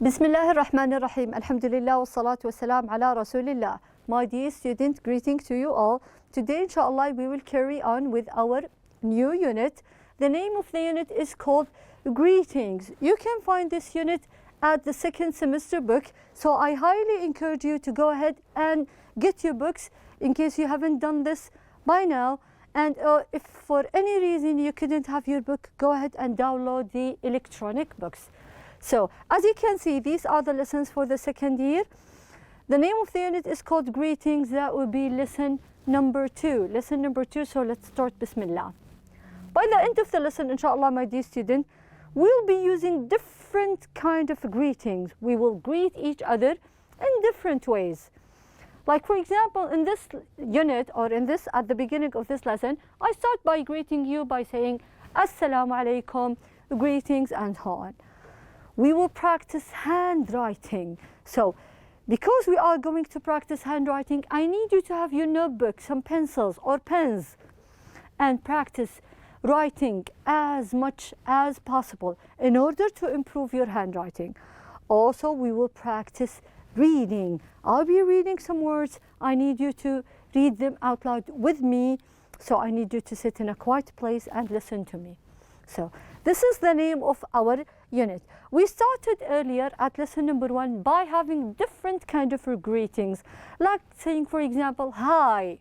بسم الله الرحمن الرحيم. الحمد لله والصلاة والسلام على رسول الله. My dear student, greeting to you all. Today, inshallah, we will carry on with our new unit. The name of the unit is called Greetings. You can find this unit at the second semester book. So I highly encourage you to go ahead and get your books in case you haven't done this by now. And if for any reason you couldn't have your book, go ahead and download the electronic books. So, as you can see, these are the lessons for the second year. The name of the unit is called Greetings. That will be lesson number 2. Lesson number 2, so let's start. Bismillah. By the end of the lesson, inshallah, my dear student, we'll be using different kind of greetings. We will greet each other in different ways. Like, for example, in this unit, or at the beginning of this lesson, I start by greeting you by saying Assalamu alaikum, greetings, and so on. We will practice handwriting. So, because we are going to practice handwriting, I need you to have your notebook, some pencils or pens, and practice writing as much as possible in order to improve your handwriting. Also, we will practice reading. I'll be reading some words. I need you to read them out loud with me. So I need you to sit in a quiet place and listen to me. So this is the name of our unit. We started earlier at lesson number 1 by having different kind of greetings, like saying, for example, hi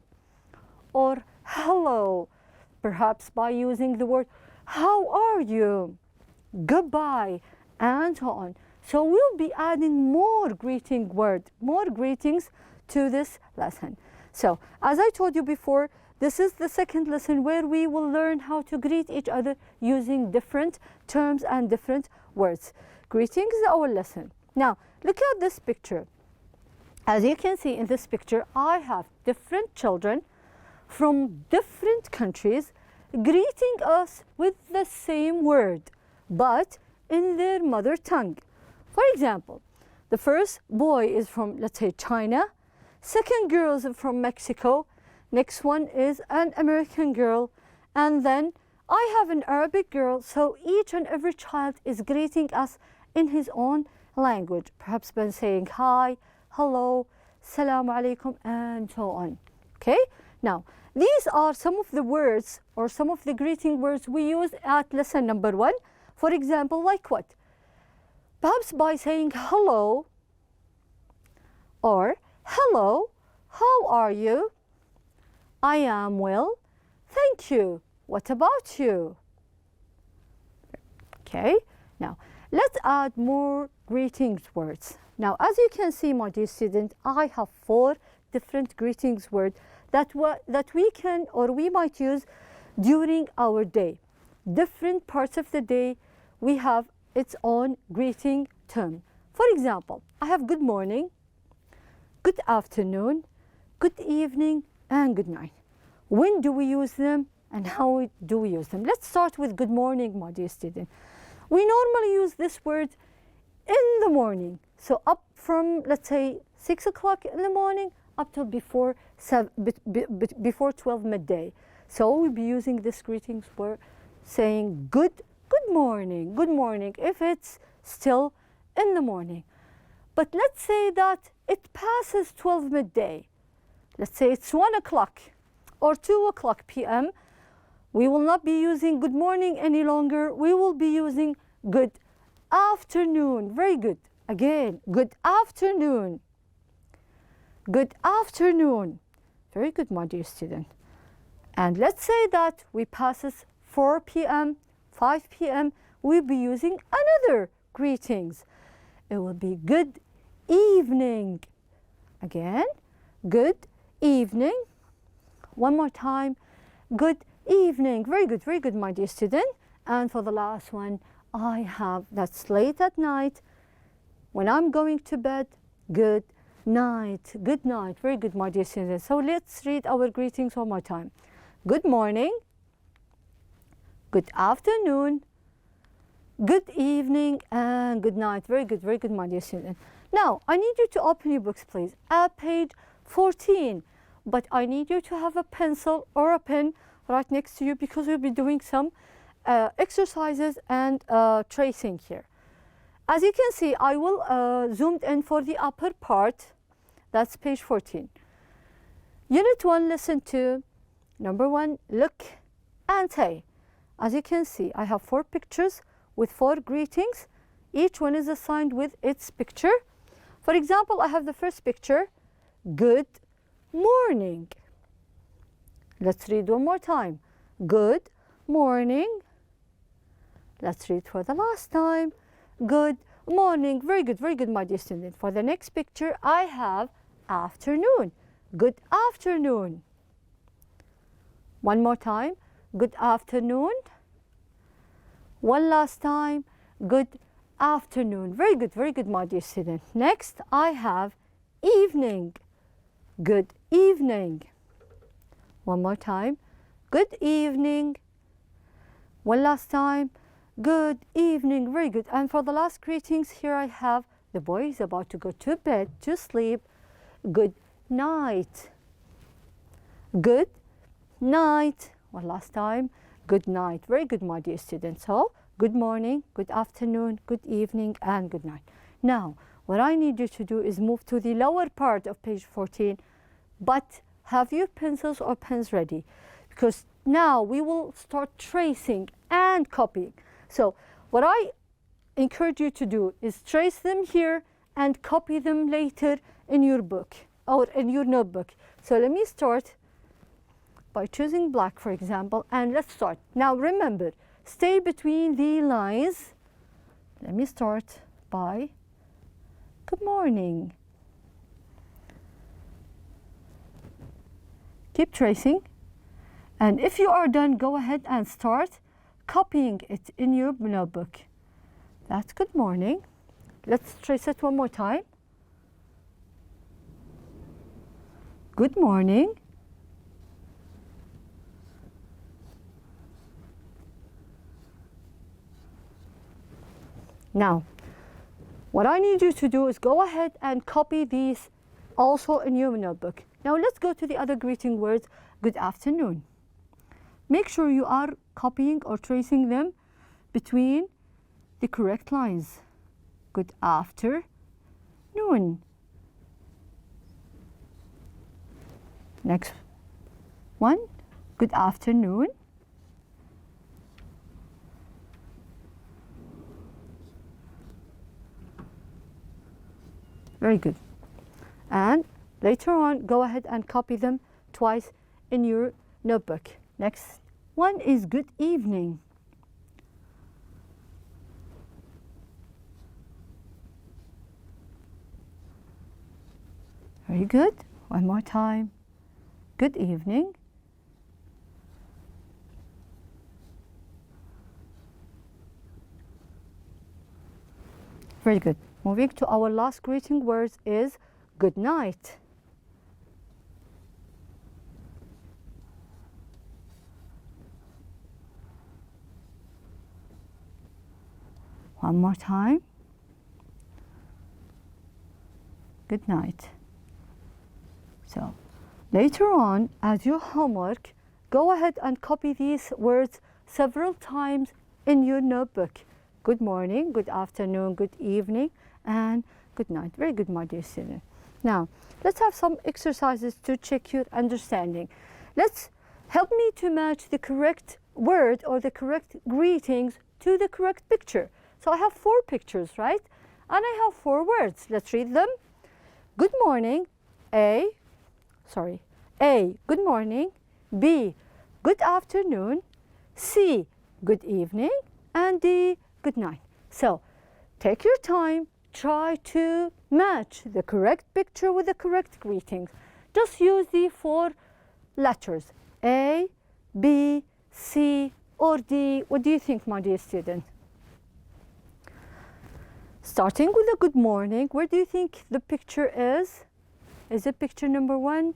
or hello, perhaps by using the word how are you, goodbye, and so on. So we'll be adding more greetings to this lesson. So as I told you before, this is the second lesson where we will learn how to greet each other using different terms and different words. Greetings is our lesson. Now, look at this picture. As you can see in this picture, I have different children from different countries greeting us with the same word, but in their mother tongue. For example, the first boy is from, let's say, China. Second girl is from Mexico. Next one is an American girl. And then I have an Arabic girl. So each and every child is greeting us in his own language, perhaps by saying hi, hello, salaam alaikum, and so on. Okay? Now, these are some of the words or some of the greeting words we use at lesson number 1. For example, like what? Perhaps by saying hello or hello, how are you? I am well, thank you. What about you? Okay, now let's add more greetings words. Now, as you can see, my dear student, I have 4 different greetings words that we can or we might use during our day. Different parts of the day, we have its own greeting term. For example, I have good morning, good afternoon, good evening, and good night. When do we use them and how do we use them? Let's start with good morning, my dear student. We normally use this word in the morning. So up from, let's say, 6 o'clock in the morning up till before 12 midday. So we'll be using this greetings word saying good morning, if it's still in the morning. But let's say that it passes 12 midday. Let's say it's 1 o'clock or 2 o'clock p.m. We will not be using good morning any longer. We will be using good afternoon. Very good. Again, good afternoon. Good afternoon. Very good, my dear student. And let's say that we passes 4 p.m., 5 p.m., we'll be using another greetings. It will be good evening. Again, good evening. One more time, good evening. Very good, my dear student. And for the last one, I have, that's late at night. When I'm going to bed, good night. Good night. Very good, my dear student. So let's read our greetings one more time. Good morning. Good afternoon, good evening, and good night. Very good, my dear student. Now, I need you to open your books, please, at page 14. But I need you to have a pencil or a pen right next to you because we'll be doing some exercises and tracing here. As you can see, I will zoom in for the upper part. That's page 14. Unit 1, lesson 2. Number 1, look and say. As you can see, I have 4 pictures with 4 greetings. Each one is assigned with its picture. For example, I have the first picture, good morning. Let's read one more time. Good morning. Let's read for the last time. Good morning. Very good, my dear student. For the next picture, I have afternoon. Good afternoon. One more time. Good afternoon. One last time. Good afternoon. Very good, my dear student. Next, I have evening. Good evening. One more time. Good evening. One last time. Good evening. Very good. And for the last greetings, here I have the boy is about to go to bed, to sleep. Good night. Good night. One last time. Good night. Very good, my dear students. So, good morning, good afternoon, good evening, and good night. Now, what I need you to do is move to the lower part of page 14, but have your pencils or pens ready, because now we will start tracing and copying. So, what I encourage you to do is trace them here and copy them later in your book or in your notebook. So, let me start by choosing black, for example, and let's start. Now, remember, stay between the lines. Let me start by good morning. Keep tracing. And if you are done, go ahead and start copying it in your notebook. That's good morning. Let's trace it one more time. Good morning. Now, what I need you to do is go ahead and copy these also in your notebook. Now, let's go to the other greeting words. Good afternoon. Make sure you are copying or tracing them between the correct lines. Good afternoon. Next one. Good afternoon. Very good. And later on, go ahead and copy them twice in your notebook. Next one is good evening. Very good. One more time. Good evening. Very good. Moving to our last greeting words is good night. One more time. Good night. So, later on, as your homework, go ahead and copy these words several times in your notebook. Good morning, good afternoon, good evening, and good night. Very good, my dear student. Now, let's have some exercises to check your understanding. Let's help me to match the correct word or the correct greetings to the correct picture. So I have 4 pictures, right? And I have 4 words. Let's read them. Good morning. A, good morning. B, good afternoon. C, good evening. And D, good night. So take your time. Try to match the correct picture with the correct greetings. Just use the 4 letters. A, B, C, or D. What do you think, my dear student? Starting with a good morning, where do you think the picture is? Is it picture number 1,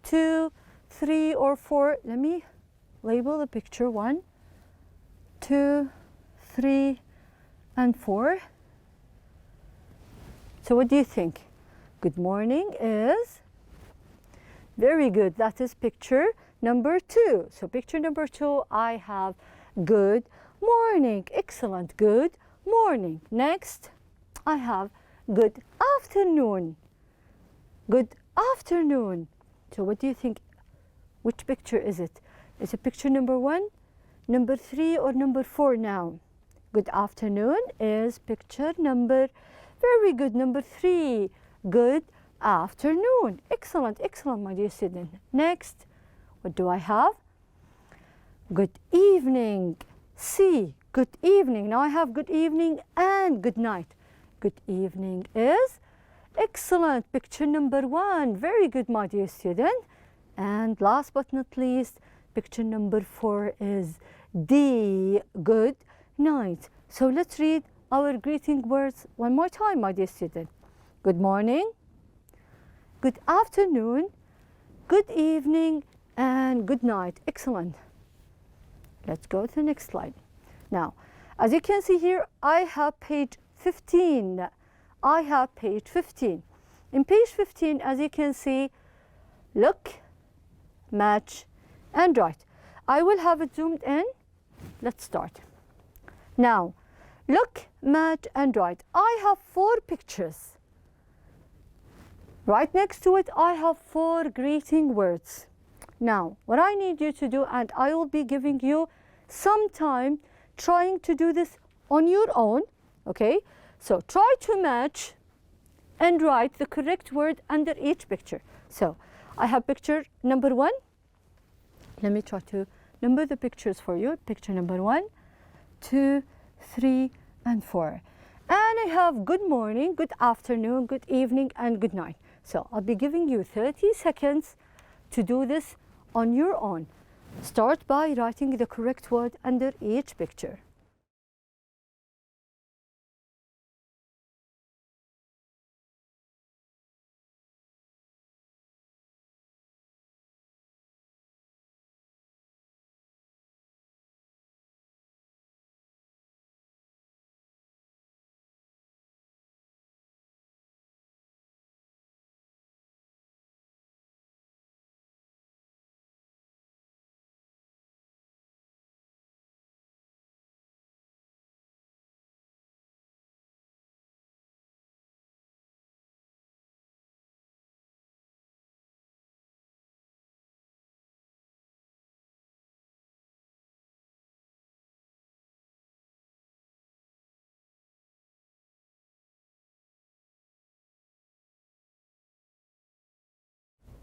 2, 3, or 4? Let me label the picture 1, 2, 3, and 4. So what do you think? Good morning is? Very good. That is picture number 2. So picture number 2, I have good morning. Excellent. Good morning. Next. I have good afternoon. Good afternoon. So what do you think? Which picture is it? Is it picture number 1, number 3, or number 4 now? Good afternoon is picture number, very good, number 3. Good afternoon. Excellent, excellent, my dear student. Next, what do I have? Good evening. C, good evening. Now I have good evening and good night. Good evening is excellent. Picture number 1. Very good, my dear student. And last but not least, picture number 4 is D, good night. So let's read our greeting words one more time, my dear student. Good morning, good afternoon, good evening, and good night. Excellent. Let's go to the next slide. Now, as you can see here, I have page 15. I have page 15. In page 15, as you can see, look, match, and write. I will have it zoomed in. Let's start. Now, look, match, and write. I have 4 pictures. Right next to it, I have 4 greeting words. Now, what I need you to do, and I will be giving you some time trying to do this on your own, okay? So try to match and write the correct word under each picture. So I have picture number 1. Let me try to number the pictures for you. Picture number 1, 2, 3, and 4. And I have good morning, good afternoon, good evening, and good night. So I'll be giving you 30 seconds to do this on your own. Start by writing the correct word under each picture.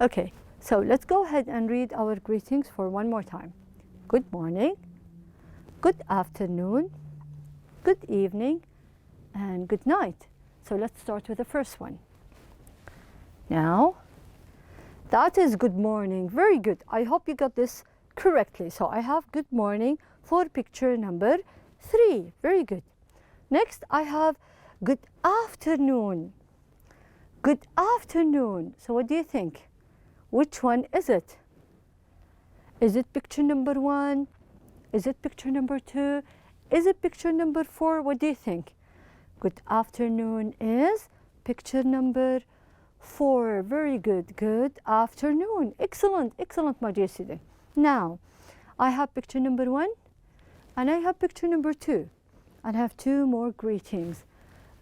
Okay, so let's go ahead and read our greetings for one more time. Good morning, good afternoon, good evening, and good night. So let's start with the first one. Now, that is good morning. Very good. I hope you got this correctly. So I have good morning for picture number 3. Very good. Next, I have good afternoon. Good afternoon. So what do you think? Which one is it? Is it picture number 1? Is it picture number 2? Is it picture number 4? What do you think? Good afternoon is picture number 4. Very good. Good afternoon. Excellent. Excellent, my dear student. Now, I have picture number 1 and I have picture number 2. And I have 2 more greetings.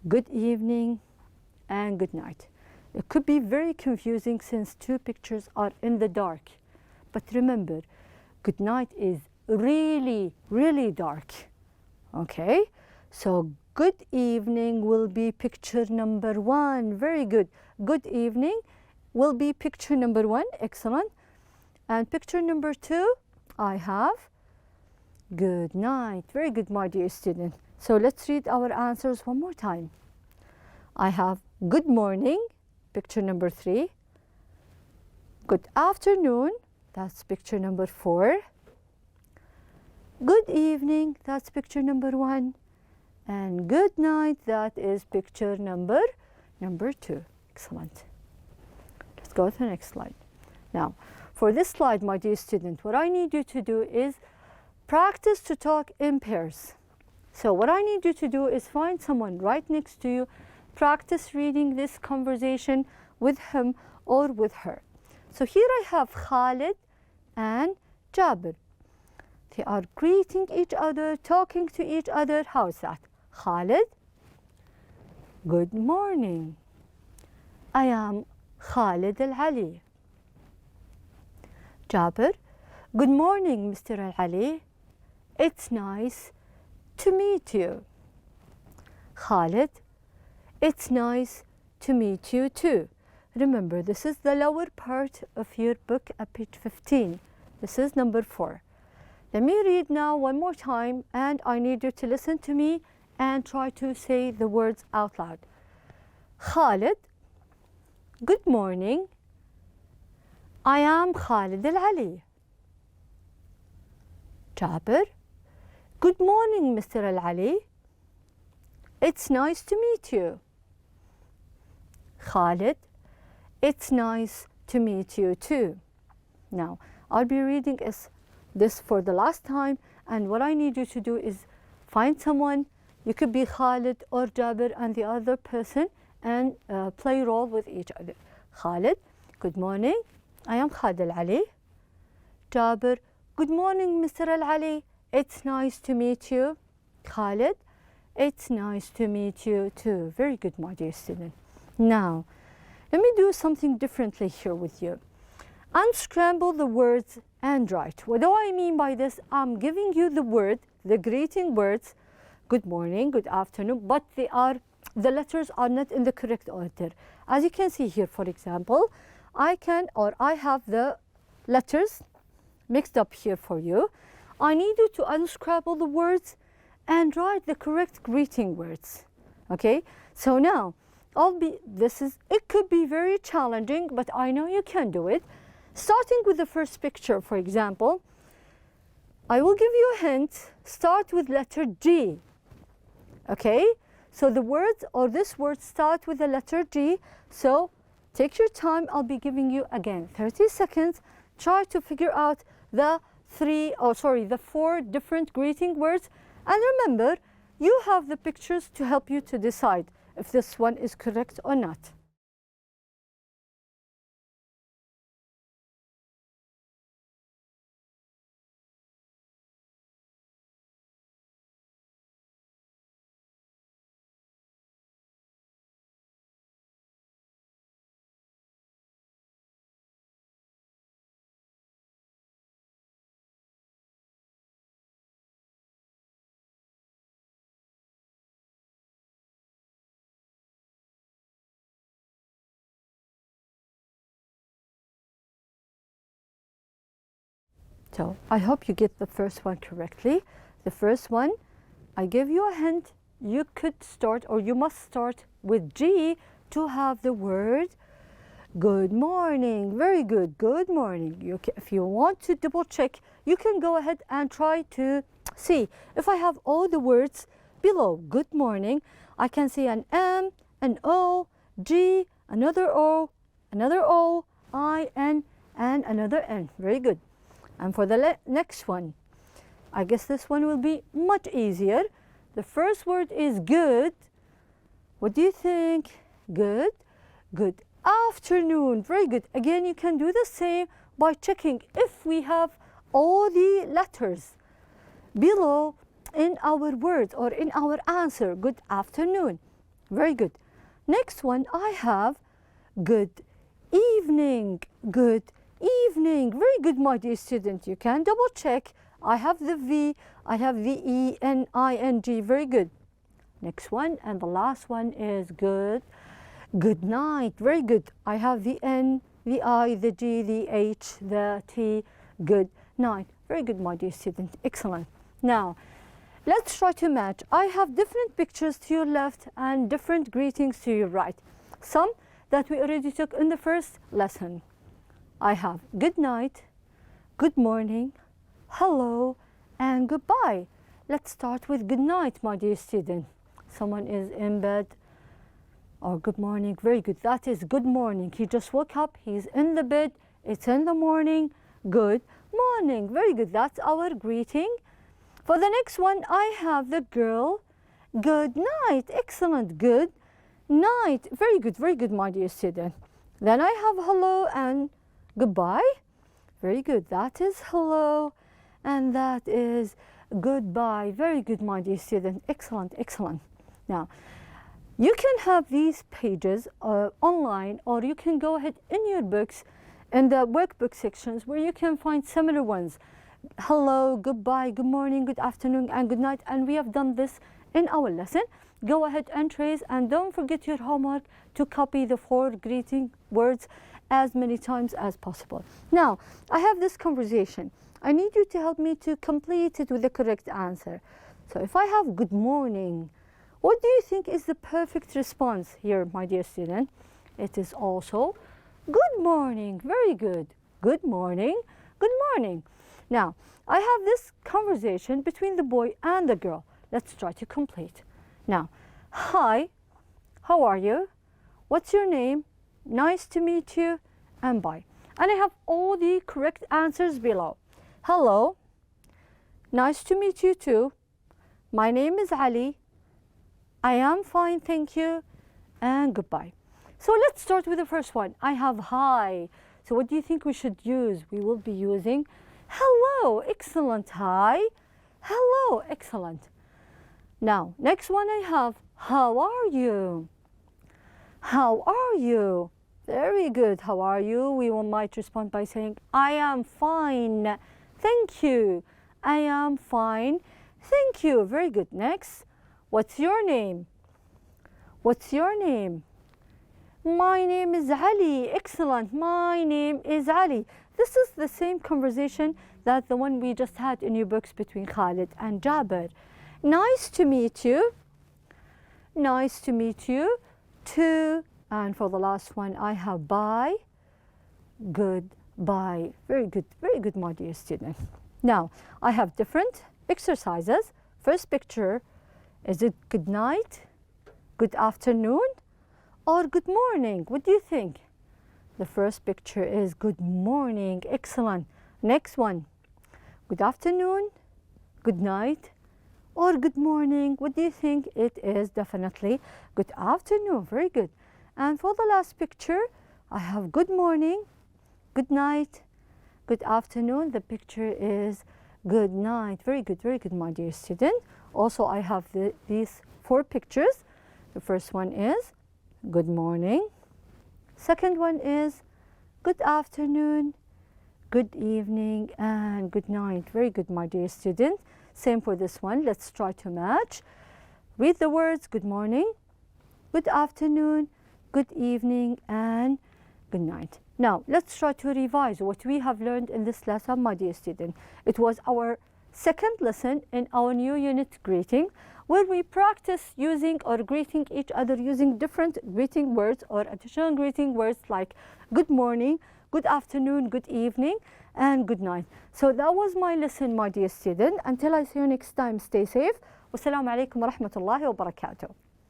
Good evening and good night. It could be very confusing since 2 pictures are in the dark. But remember, good night is really, really dark. Okay? So good evening will be picture number 1. Very good. Good evening will be picture number 1. Excellent. And picture number 2, I have good night. Very good, my dear student. So let's read our answers one more time. I have good morning, picture number 3. Good afternoon, that's picture number 4. Good evening, that's picture number 1. And good night, that is picture number 2. Excellent. Let's go to the next slide. Now, for this slide, my dear student, what I need you to do is practice to talk in pairs. So what I need you to do is find someone right next to you. Practice reading this conversation with him or with her. So here I have Khalid and Jabir. They are greeting each other, talking to each other. How is that? Khalid, Good morning. I am Khalid Al-Ali. Jabir, good morning, Mr. Al-Ali. It's nice to meet you. Khalid, it's nice to meet you too. Remember, this is the lower part of your book at page 15. This is number 4. Let me read now one more time, and I need you to listen to me and try to say the words out loud. Khalid, good morning. I am Khalid Al-Ali. Jabir, good morning, Mr. Al-Ali. It's nice to meet you. Khalid, it's nice to meet you too. Now, I'll be reading this for the last time, and what I need you to do is find someone. You could be Khalid or Jabir and the other person, and play role with each other. Khalid, good morning. I am Khalid Al-Ali. Jabir, good morning, Mr. Al-Ali. It's nice to meet you. Khalid, it's nice to meet you too. Very good, my dear student. Now, let me do something differently here with you. Unscramble the words and write. What do I mean by this? I'm giving you the word, the greeting words, good morning, good afternoon, but the letters are not in the correct order. As you can see here, for example, I have the letters mixed up here for you. I need you to unscramble the words and write the correct greeting words. Okay? So now, it could be very challenging, but I know you can do it. Starting with the first picture, for example, I will give you a hint. Start with letter G. Okay? So the words or this word start with the letter G. So take your time. I'll be giving you again 30 seconds. Try to figure out the 4 different greeting words. And remember, you have the pictures to help you to decide if this one is correct or not. So I hope you get the first one correctly. The first one, I give you a hint. You could start, or you must start with G to have the word good morning. Very good, good morning. If you want to double check, you can go ahead and try to see if I have all the words below good morning. I can see an M, an O, G, another O, I, N, and another N. Very good. And for the next one, I guess this one will be much easier. The first word is good. What do you think? Good. Good afternoon. Very good. Again, you can do the same by checking if we have all the letters below in our words or in our answer. Good afternoon. Very good. Next one, I have good evening. Good evening. Very good, my dear student. You can double check. I have the V, I have the E, N, I, N, G. Very good. Next one, and the last one is good. Good night. Very good. I have the N, the I, the G, the H, the T. Good night. Very good, my dear student. Excellent. Now, let's try to match. I have different pictures to your left and different greetings to your right. Some that we already took in the first lesson. I have good night, good morning, hello, and goodbye. Let's start with good night, my dear student. Someone is in bed, or good morning. Very good. That is good morning. He just woke up. He's in the bed. It's in the morning. Good morning. Very good. That's our greeting. For the next one, I have the girl. Good night. Excellent. Good night. Very good, my dear student. Then I have hello and goodbye. Very good. That is hello, and that is goodbye. Very good, my dear student. Excellent, excellent. Now, You can have these pages online, or you can go ahead in your books in the workbook sections where you can find similar ones. Hello, goodbye, good morning, good afternoon, and good night. And we have done this in our lesson. Go ahead and trace, and don't forget your homework to copy the 4 greeting words as many times as possible. Now, I have this conversation. I need you to help me to complete it with the correct answer. So if I have good morning, what do you think is the perfect response here, my dear student? It is also good morning. Very good. Good morning. Good morning. Now, I have this conversation between the boy and the girl. Let's try to complete. Now, hi, how are you? What's your name? Nice to meet you, and bye. And I have all the correct answers below. Hello, nice to meet you too. My name is Ali. I am fine, thank you, and goodbye. So let's start with the first one. I have hi. So what do you think we should use? We will be using hello. Excellent. Hi. Hello. Excellent. Now, next one I have, how are you? How are you? Very good. How are you? We might respond by saying, I am fine. Thank you. I am fine. Thank you. Very good. Next, what's your name? What's your name? My name is Ali. Excellent. My name is Ali. This is the same conversation that the one we just had in your books between Khalid and Jabir. Nice to meet you. Nice to meet you too. And for the last one, I have bye. Goodbye. Very good, my dear student. Now, I have different exercises. First picture, is it good night, good afternoon, or good morning? What do you think? The first picture is good morning. Excellent. Next one, good afternoon, good night, or good morning. What do you think? It is definitely good afternoon. Very good. And for the last picture, I have good morning, good night, good afternoon. The picture is good night. Very good, my dear student. Also, I have these 4 pictures. The first one is good morning. Second one is good afternoon, good evening, and good night. Very good, my dear student. Same for this one. Let's try to match. Read the words good morning, good afternoon, good evening, and good night. Now, let's try to revise what we have learned in this lesson, my dear student. It was our second lesson in our new unit greeting, where we practice using or greeting each other using different greeting words or additional greeting words like good morning, good afternoon, good evening, and good night. So that was my lesson, my dear student. Until I see you next time, stay safe. Wassalamu alaikum wa rahmatullahi wa barakatuh.